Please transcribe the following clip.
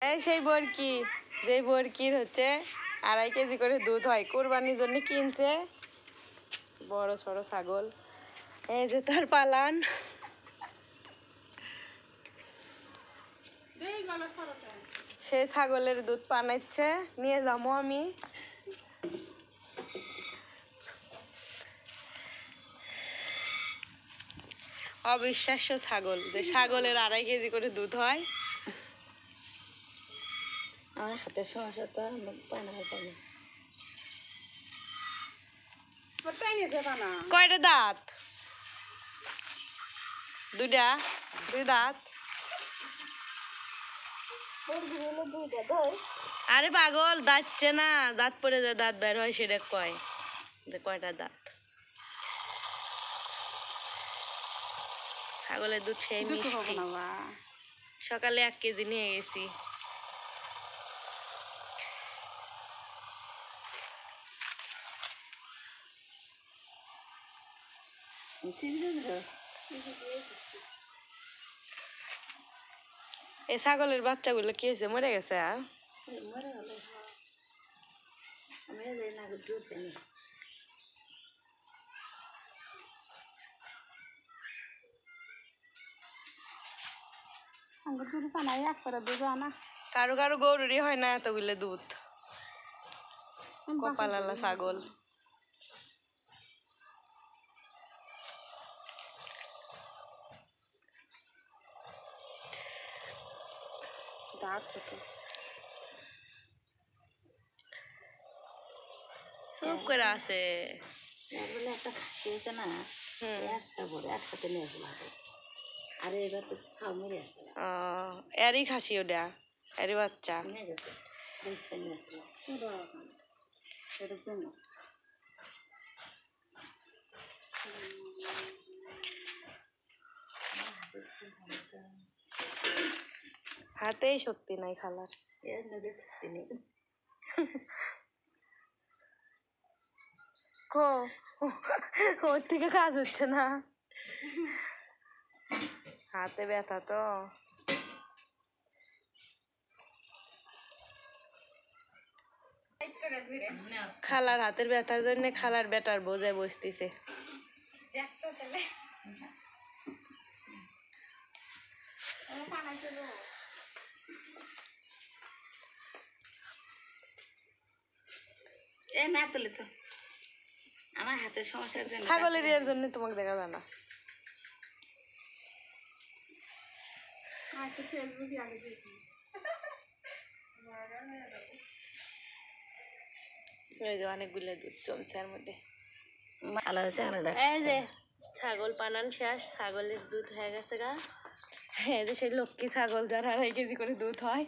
এই সেই বরকি, যে বরকির হচ্ছে 2.5 কেজি করে দুধ হয়, কোরবানির জন্য কিনছে বড় সড়ো ছাগল। এই যে তার পালান, সে ছাগলের দুধ পানাচ্ছে, নিয়ে যাবো আমি। অবিশ্বাস্য ছাগল, যে ছাগলের 2.5 কেজি করে দুধ হয়। আমার হাতের সমস্যা তো পানা পানি। কয়টা দাঁত? 2টা, 2 দাঁত। আরে পাগল, দাঁতছে না, দাঁত পড়ে যায়, দাঁত বের হয়, সেটা কয় যে কয়টা দাঁত। ছাগলের দুধ সেই মিষ্টি। সকালে 1 কেজি নিয়ে গেছি। এই ছাগলের বাচ্চাগুলো কি হয়েছে, মরে গেছে? কারো কারো গরুরই হয় না এতগুলো দুধ। কপালালা ছাগল। চুপ করে আছে। একটা খাসি আছে না, একসাথে নিয়ে আসবো। আর এবার তো ছাউ মেরে আছে। এরই খাসি ওটা, এরই বাচ্চা। সেটার জন্য হাতেই শক্তি নাই খালার। শক্তি নেই। ওর থেকে কাজ হচ্ছে না, হাতে ব্যথা তো। খালার হাতের ব্যথার জন্য খালার বেটার বোঝায় বসতেছে। না তুলে তো আমার হাতের সমস্যার জন্য, ছাগলের এর জন্য তোমাকে দেখা যায় না। অনেকগুলো দুধ জমছে এর মধ্যে। এই যে ছাগল পানান শেষ, ছাগলের দুধ হয়ে গেছে গা। এই যে সেই লক্ষ্মী ছাগল, যার 2.5 কেজি করে দুধ হয়।